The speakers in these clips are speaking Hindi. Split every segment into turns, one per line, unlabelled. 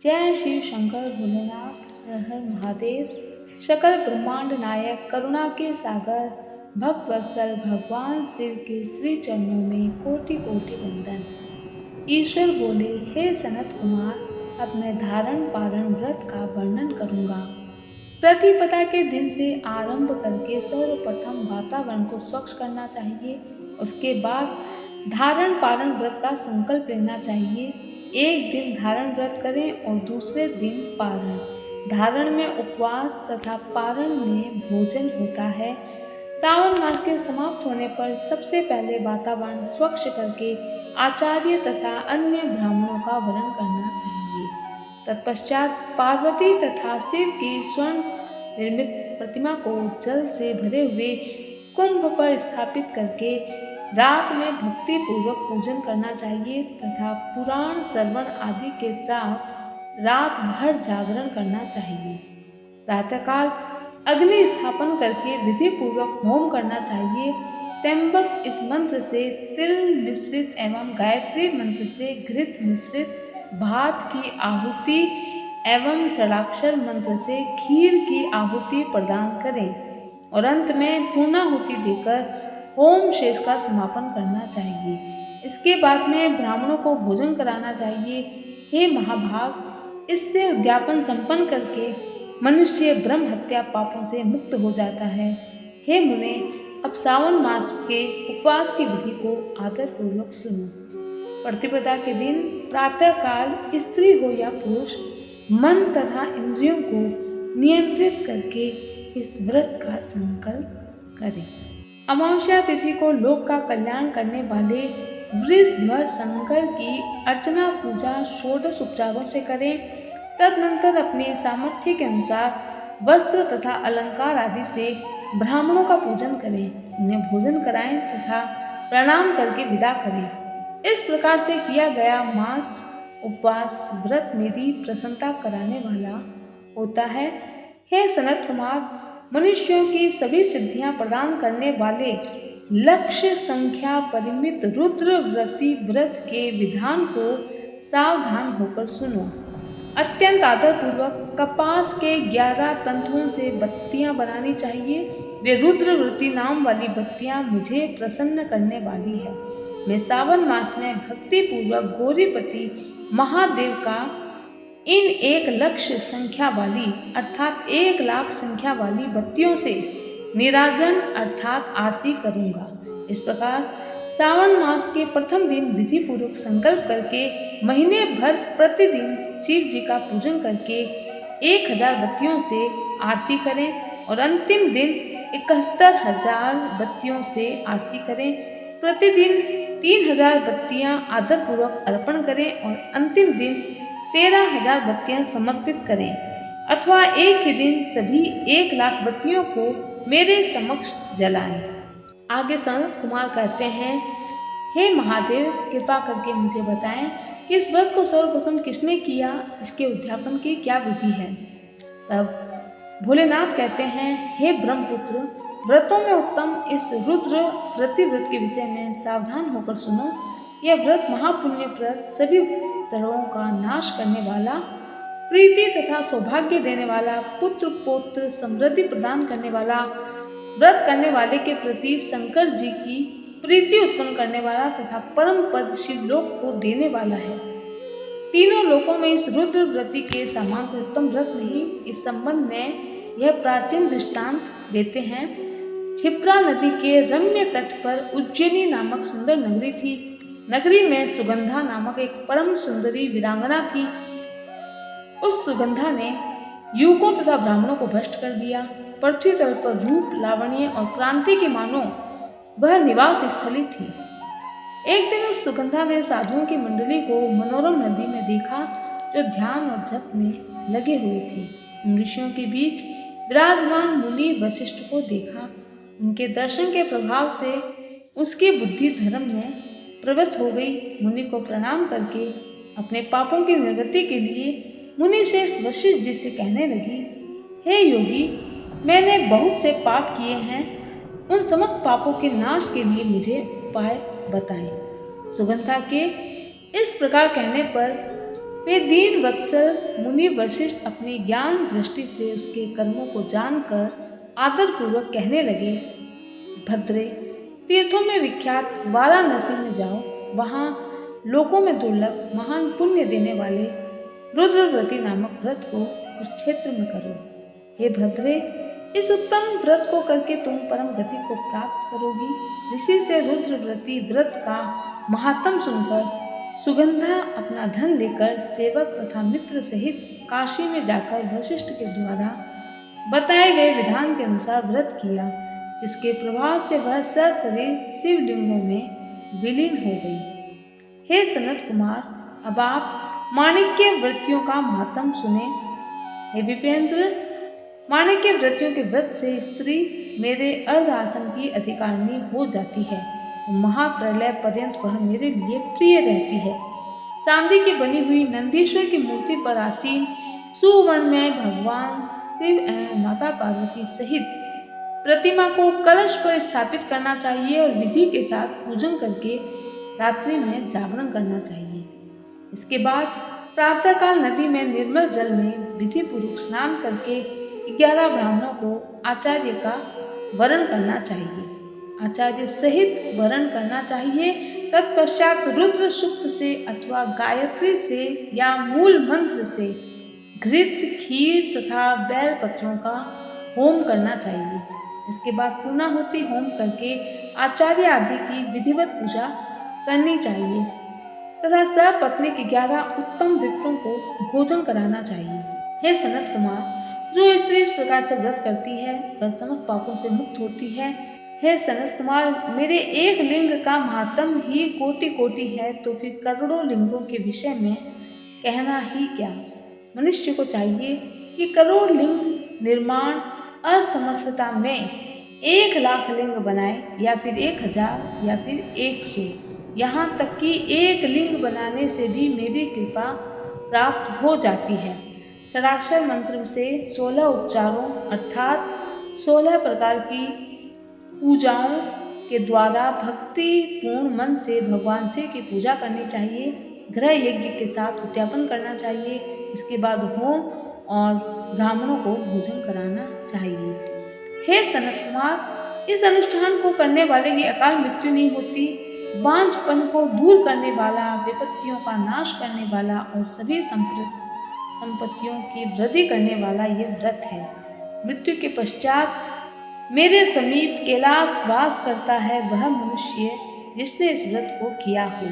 जय शिव शंकर भोलेनाथ, हर हर महादेव। सकल ब्रह्मांड नायक, करुणा के सागर, भक्त वत्सल भगवान शिव के श्री चरणों में कोटि कोटि वंदन। ईश्वर बोले, हे सनत कुमार, अब मैं धारण पारण व्रत का वर्णन करूंगा। प्रतिपदा के दिन से आरंभ करके सर्वप्रथम वातावरण को स्वच्छ करना चाहिए। उसके बाद धारण पारण व्रत का संकल्प लेना चाहिए। एक दिन धारण व्रत करें और दूसरे दिन पारण। धारण में उपवास तथा पारण में भोजन होता है। सावन मास के समाप्त होने पर सबसे पहले वातावरण स्वच्छ करके आचार्य तथा अन्य ब्राह्मणों का वरण करना चाहिए। तत्पश्चात पार्वती तथा शिव की स्वर्ण निर्मित प्रतिमा को जल से भरे हुए कुंभ पर स्थापित करके रात में भक्ति पूर्वक पूजन करना चाहिए तथा पुराण श्रवण आदि के साथ रात भर जागरण करना चाहिए। प्रातःकाल अग्नि स्थापन करके विधि पूर्वक होम करना चाहिए। त्र्यंबक इस मंत्र से तिल मिश्रित एवं गायत्री मंत्र से घृत मिश्रित भात की आहुति एवं षडाक्षर मंत्र से खीर की आहुति प्रदान करें और अंत में पूर्णाहुति देकर होम शेष का समापन करना चाहिए। इसके बाद में ब्राह्मणों को भोजन कराना चाहिए। हे महाभाग, इससे उद्यापन संपन्न करके मनुष्य ब्रह्म हत्या पापों से मुक्त हो जाता है। हे मुने, अब सावन मास के उपवास की विधि को आदर पूर्वक सुनो। प्रतिपदा के दिन प्रातः काल स्त्री हो या पुरुष मन तथा इंद्रियों को नियंत्रित करके इस व्रत का संकल्प करें। अमावस्या तिथि को लोक का कल्याण करने वाले वृषध्वज शंकर की अर्चना पूजा षोडश उपचारों से करें। तदनंतर अपने सामर्थ्य के अनुसार वस्त्र तथा अलंकार आदि से ब्राह्मणों का पूजन करें, उन्हें भोजन कराएं तथा प्रणाम करके विदा करें। इस प्रकार से किया गया मास उपवास व्रत मेरी प्रसन्नता कराने वाला होता है। हे सनत कुमार, मनुष्यों की सभी सिद्धियां प्रदान करने वाले लक्ष्य संख्या परिमित रुद्र व्रती व्रत के विधान को सावधान होकर सुनो। अत्यंत आदरपूर्वक कपास के 11 तंतुओं से बत्तियां बनानी चाहिए। वे रुद्रवृत्ति नाम वाली बत्तियां मुझे प्रसन्न करने वाली है। मैं सावन मास में भक्ति पूर्वक गौरीपति महादेव का इन 1,00,000 संख्या वाली अर्थात 1,00,000 संख्या वाली बत्तियों से निराजन अर्थात आरती करूंगा। इस प्रकार सावन मास के प्रथम दिन विधि पूर्वक संकल्प करके महीने भर प्रतिदिन शिव जी का पूजन करके 1,000 बत्तियों से आरती करें और अंतिम दिन 71,000 बत्तियों से आरती करें। प्रतिदिन 3,000 बत्तियां आदरपूर्वक अर्पण करें और अंतिम दिन 13,000 बत्तियां समर्पित करें, अथवा एक ही दिन सभी 1,00,000 बत्तियों को मेरे समक्ष जलाएं। आगे सनत कुमार कहते हैं, हे महादेव, कृपा करके मुझे बताएं कि इस व्रत को सर्वप्रथम किसने किया, इसके उद्यापन की क्या विधि है। तब भोलेनाथ कहते हैं, हे ब्रह्मपुत्र, व्रतों में उत्तम इस रुद्र व्रति व्रत के विषय में सावधान होकर सुनो। यह व्रत महापुण्य व्रत, सभी तरहों का नाश करने वाला, प्रीति तथा सौभाग्य देने वाला, पुत्र पौत्र समृद्धि प्रदान करने वाला, व्रत करने वाले के प्रति शंकर जी की प्रीति उत्पन्न करने वाला तथा परम पद शिवलोक को देने वाला है। तीनों लोकों में इस रुद्र व्रति के समान कोई उत्तम व्रत नहीं। इस संबंध में यह प्राचीन दृष्टांत देते हैं। क्षिप्रा नदी के रम्य तट पर उज्जैनी नामक सुंदर नगरी थी। नगरी में सुगंधा नामक एक परम सुंदरी वीरांगना थी। उस सुगंधा ने युवकों तथा ब्राह्मणों को भ्रष्ट कर दिया। पृथ्वी तल पर रूप, लावण्य और क्रांति के मानो वह निवास स्थली थी। एक दिन उस सुगंधा ने साधुओं की मंडली को मनोरम नदी में देखा, जो ध्यान और जप में लगे हुए थे। उन ऋषियों के बीच विराजमान मुनि वशिष्ठ को देखा। उनके दर्शन के प्रभाव से उसकी बुद्धि धर्म में प्रवृत्त हो गई। मुनि को प्रणाम करके अपने पापों की निवृत्ति के लिए मुनि श्रेष्ठ वशिष्ठ जी से कहने लगी, हे योगी, मैंने बहुत से पाप किए हैं। उन समस्त पापों के नाश के लिए मुझे उपाय बताएं। सुगंधा के इस प्रकार कहने पर वे दीन वत्सल मुनि वशिष्ठ अपनी ज्ञान दृष्टि से उसके कर्मों को जानकर आदर पूर्वक कहने लगे, भद्रे, तीर्थों में विख्यात वाराणसी में जाओ, वहां लोकों में दुर्लभ महान पुण्य देने वाले रुद्रव्रती नामक व्रत को उस क्षेत्र में करो। हे भद्रे, इस उत्तम व्रत को करके तुम परम गति को प्राप्त करोगी। ऋषि से रुद्रव्रती व्रत का महात्म सुनकर सुगंधा अपना धन लेकर सेवक तथा मित्र सहित काशी में जाकर वशिष्ठ के द्वारा बताए गए विधान के अनुसार व्रत किया, जिसके प्रभाव से वह सशरीर शिवलिंगों में विलीन हो गई। हे सनत कुमार, अब आप माणिक्य व्रतियों का महात्म सुने। हे विपेंद्र, माणिक्य व्रतियों के व्रत से स्त्री मेरे अर्धासन की अधिकारिणी हो जाती है। महाप्रलय पर्यंत वह मेरे लिए प्रिय रहती है। चांदी की बनी हुई नंदीश्वर की मूर्ति पर आसीन सुवर्ण में भगवान शिव एवं माता पार्वती सहित प्रतिमा को कलश पर स्थापित करना चाहिए और विधि के साथ पूजन करके रात्रि में जागरण करना चाहिए। इसके बाद प्रातःकाल नदी में निर्मल जल में विधि पूर्वक स्नान करके 11 ब्राह्मणों को आचार्य का वरण करना चाहिए, आचार्य सहित वरण करना चाहिए। तत्पश्चात रुद्र सूक्त से अथवा गायत्री से या मूल मंत्र से घृत, खीर तथा बेल पत्रों का होम करना चाहिए। इसके बाद पूर्णाहुति होम करके आचार्य आदि की विधिवत पूजा करनी चाहिए तथा सपत्नी के 11 उत्तम विप्रों को भोजन कराना चाहिए। हे सनत कुमार, जो स्त्री इस प्रकार से व्रत करती है वह समस्त पापों से मुक्त होती है। हे सनत कुमार, मेरे एक लिंग का महात्म ही कोटि कोटि है, तो फिर करोड़ों लिंगों के विषय में कहना ही क्या। मनुष्य को चाहिए कि करोड़ लिंग निर्माण असमर्थता में 1,00,000 लिंग बनाए, या फिर 1,000 या फिर 100। यहाँ तक कि एक लिंग बनाने से भी मेरी कृपा प्राप्त हो जाती है। षडाक्षर मंत्र से 16 उपचारों अर्थात 16 प्रकार की पूजाओं के द्वारा भक्ति पूर्ण मन से भगवान शिव की पूजा करनी चाहिए। गृह यज्ञ के साथ उद्यापन करना चाहिए। इसके बाद होम और ब्राह्मणों को भोजन कराना चाहिए। हे सनत कुमार, इस अनुष्ठान को करने वाले की अकाल मृत्यु नहीं होती। बांझपन को दूर करने वाला, विपत्तियों का नाश करने वाला और सभी संपत्तियों की वृद्धि करने वाला यह व्रत है। मृत्यु के पश्चात मेरे समीप कैलाश वास करता है वह मनुष्य जिसने इस व्रत को किया हो।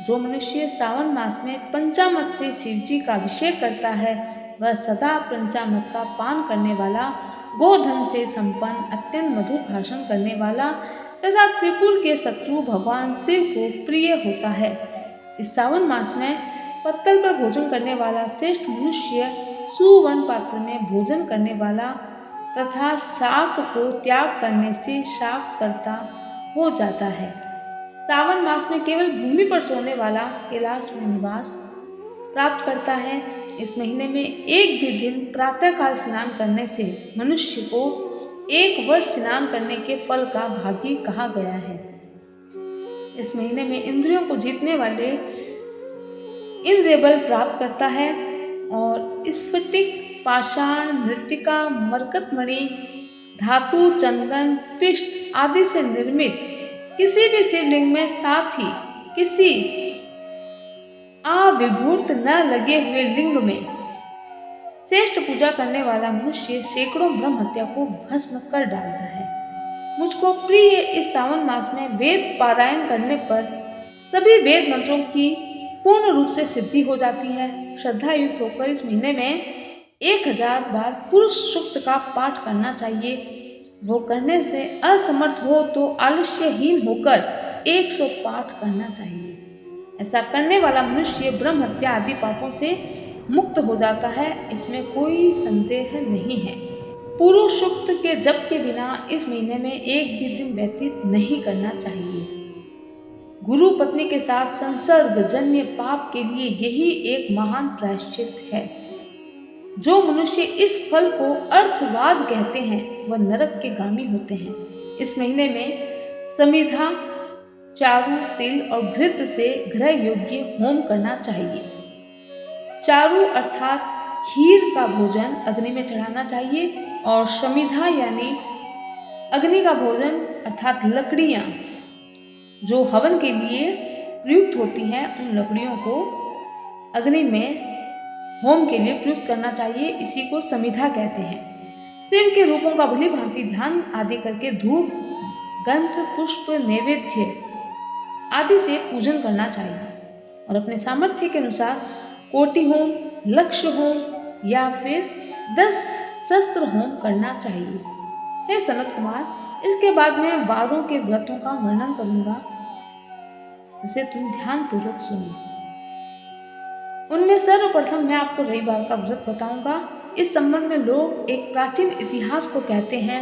जो मनुष्य सावन मास में पंचामृत से शिवजी का अभिषेक करता है वह सदा पंचामृत का पान करने वाला, गोधन से संपन्न, अत्यंत मधुर भाषण करने वाला तथा त्रिपुर के शत्रु भगवान शिव को प्रिय होता है। इस सावन मास में पत्तल पर भोजन करने वाला श्रेष्ठ मनुष्य सुवर्ण पात्र में भोजन करने वाला तथा शाक को त्याग करने से शाक करता हो जाता है। सावन मास में केवल भूमि पर सोने वाला कैलाश में निवास प्राप्त करता है। इस महीने में एक भी दिन प्रातःकाल स्नान करने से मनुष्य को 1 वर्ष स्नान करने के फल का भागी कहा गया है। इस महीने में इंद्रियों को जीतने वाले इंद्रिय बल प्राप्त करता है और स्फटिक, पाषाण, मृत्तिका, मरकतमणि, धातु, चंदन, पिष्ट आदि से निर्मित किसी भी शिवलिंग में, साथ ही किसी अविभूत न लगे हुए लिंग में श्रेष्ठ पूजा करने वाला मनुष्य सैकड़ों ब्रह्म हत्या को भस्म कर डालता है। मुझको प्रिय इस सावन मास में वेद पारायण करने पर सभी वेद मंत्रों की पूर्ण रूप से सिद्धि हो जाती है। श्रद्धा युक्त होकर इस महीने में 1000 बार पुरुष सूक्त का पाठ करना चाहिए। वो करने से असमर्थ हो तो आलस्यहीन होकर 100 पाठ करना चाहिए। ऐसा करने वाला मनुष्य ब्रह्म हत्या आदि पापों से मुक्त हो जाता है, इसमें कोई संदेह नहीं है। पुरुष सूक्त के जप के बिना इस महीने में एक भी दिन व्यतीत नहीं करना चाहिए। गुरु पत्नी के साथ संसर्ग जन्य पाप के लिए यही एक महान प्रायश्चित है। जो मनुष्य इस फल को अर्थवाद कहते हैं वह नरक के गामी होते हैं। इस महीने में समिधा, चारू, तिल और घृत से गृह योग्य होम करना चाहिए। चारू अर्थात खीर का भोजन अग्नि में चढ़ाना चाहिए और शमिधा यानी अग्नि का भोजन अर्थात लकड़ियाँ जो हवन के लिए प्रयुक्त होती हैं उन लकड़ियों को अग्नि में होम के लिए प्रयुक्त करना चाहिए। इसी को समिधा कहते हैं। शिव के रूपों का भली भांति ध्यान आदि करके धूप गंध पुष्प नैवेद्य आदि से पूजन करना चाहिए और अपने सामर्थ्य के अनुसार कोटि होम, लक्ष्य होम या फिर 10 शस्त्र होम करना चाहिए। हे सनत कुमार, इसके बाद मैं 12 के व्रतों का वर्णन करूंगा, उसे तुम ध्यान पूर्वक सुनो। उनमें सर्वप्रथम मैं आपको रविवार का व्रत बताऊंगा। इस संबंध में लोग एक प्राचीन इतिहास को कहते हैं।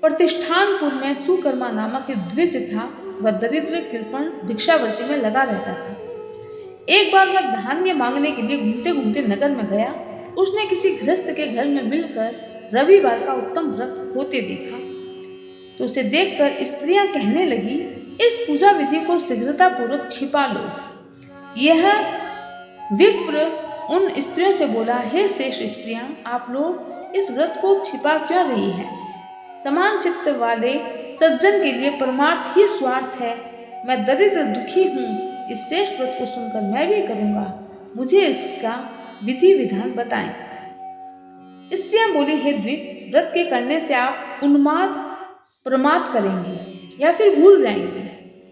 प्रतिष्ठानपुर में सुकर्मा नामक एक द्विज था। वह दरिद्र कृपण भिक्षावृत्ति में लगा रहता था। एक बार वह धान्य मांगने के लिए घूमते घूमते नगर में गया। उसने किसी गृहस्थ के घर में मिलकर रविवार का उत्तम व्रत होते देखा तो उसे देखकर स्त्रियां कहने लगी, इस पूजा विधि को शीघ्रता पूर्वक छिपा लो। यह विप्र उन स्त्रियों से बोला, हे श्रेष्ठ स्त्रियां, आप लोग इस व्रत को छिपा क्यों रही हैं? समान चित्त वाले सज्जन के लिए परमार्थ ही स्वार्थ है। मैं दरिद्र दुखी हूँ। इस श्रेष्ठ व्रत को सुनकर मैं भी करूंगा। मुझे इसका विधि विधान बताएं। स्त्रियां बोली, हे द्विज, व्रत के करने से आप उन्माद प्रमाद करेंगे या फिर भूल जाएंगे।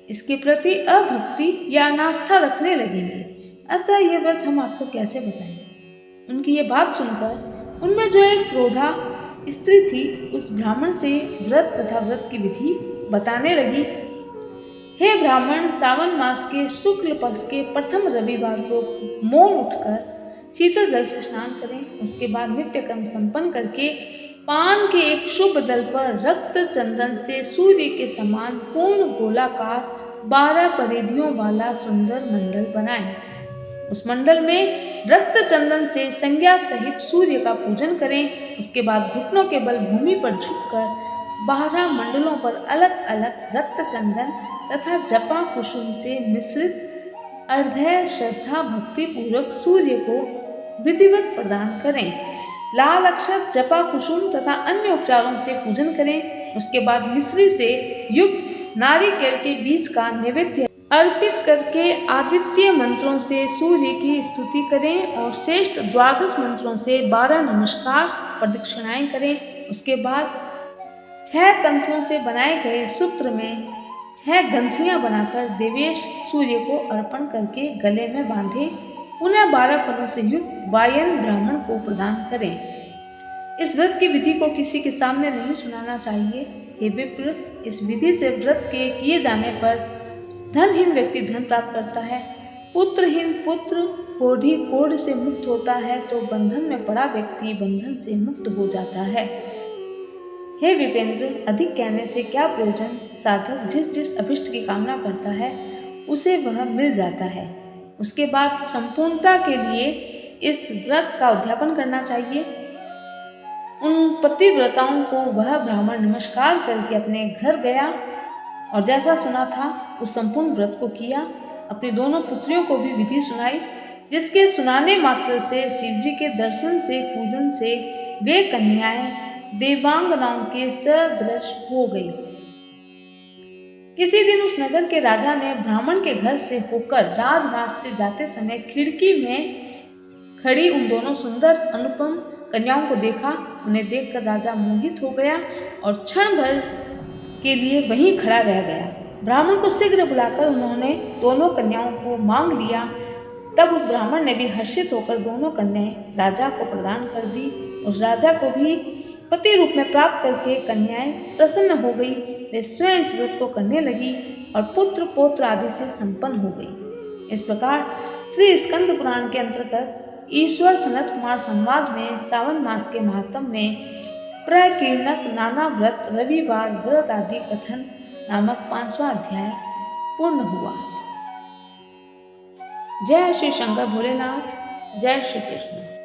इसके प्रति अभक्ति या अनास्था रखने लगेंगे। अतः यह व्रत हम आपको कैसे बताएं? उनकी ये बात सुनकर उनमें जो एक क्रोधा स्त्री थी उस ब्राह्मण से व्रत तथा व्रत की विधि बताने लगी। हे ब्राह्मण, सावन मास के शुक्ल पक्ष के प्रथम रविवार को मौन उठकर शीतल जल से स्नान करें। उसके बाद नित्य कर्म संपन्न करके पान के एक शुभ दल पर रक्त चंदन से सूर्य के समान पूर्ण गोलाकार 12 परिधियों वाला सुंदर मंडल बनाएं। उस मंडल में रक्त चंदन से संज्ञा सहित सूर्य का पूजन करें। उसके बाद घुटनों के बल भूमि पर झुककर 12 मंडलों पर अलग अलग रक्त चंदन तथा जपा कुसुम से मिश्रित अर्घ्य श्रद्धा भक्ति पूर्वक सूर्य को विधिवत प्रदान करें। लाल अक्षत जपा कुसुम तथा अन्य उपचारों से पूजन करें। उसके बाद मिश्री से युक्त नारिकेल के बीज का नैवेद्य अर्पित करके आदित्य मंत्रों से सूर्य की स्तुति करें और श्रेष्ठ 12 मंत्रों से 12 नमस्कार प्रदक्षिणाएं करें। उसके बाद 6 तंतुओं से बनाए गए सूत्र में 6 गंठलियां बनाकर देवेश सूर्य को अर्पण करके गले में बांधे। उन्हें 12 फलों से युक्त वायन ब्राह्मण को प्रदान करें। इस व्रत की विधि को किसी के सामने नहीं सुनाना चाहिए। हे विप्र, इस विधि से व्रत के किए जाने पर धनहीन व्यक्ति धन प्राप्त करता है, पुत्रहीन पुत्र, कोढ़ी कोढ़ से मुक्त होता है तो बंधन में पड़ा व्यक्ति बंधन से मुक्त हो जाता है। हे विपेंद्र, अधिक कहने से क्या प्रयोजन? साधक जिस जिस अभिष्ट की कामना करता है उसे वह मिल जाता है। उसके बाद संपूर्णता के लिए इस व्रत का उद्यापन करना चाहिए। उन पतिव्रताओं को वह ब्राह्मण नमस्कार करके अपने घर गया और जैसा सुना था उस संपूर्ण व्रत को किया। अपनी दोनों पुत्रियों को भी विधि सुनाई, जिसके सुनाने मात्र से शिवजी के दर्शन से पूजन से वे कन्याएं देवांगनाओं के सदृश हो गई। किसी दिन उस नगर के राजा ने ब्राह्मण के घर से होकर राजमार्ग से जाते समय खिड़की में खड़ी उन दोनों सुंदर अनुपम कन्याओं को देखा। उन्हें देखकर राजा मोहित हो गया और क्षण भर के लिए वहीं खड़ा रह गया। ब्राह्मण को शीघ्र बुलाकर उन्होंने दोनों कन्याओं को मांग लिया। तब उस ब्राह्मण ने भी हर्षित होकर दोनों कन्याएं राजा को प्रदान कर दी। उस राजा को भी पति रूप में प्राप्त करके कन्याएं प्रसन्न हो गई। वे स्वयं इस व्रत को करने लगी और पुत्र पौत्र आदि से संपन्न हो गई। इस प्रकार श्री स्कंद पुराण के अंतर्गत ईश्वर सनत कुमार संवाद में सावन मास के महात्म में प्रकीर्णक नाना व्रत रविवार व्रत आदि कथन नामक 5वां अध्याय पूर्ण हुआ। जय श्री शंकर भोलेनाथ, जय श्री कृष्ण।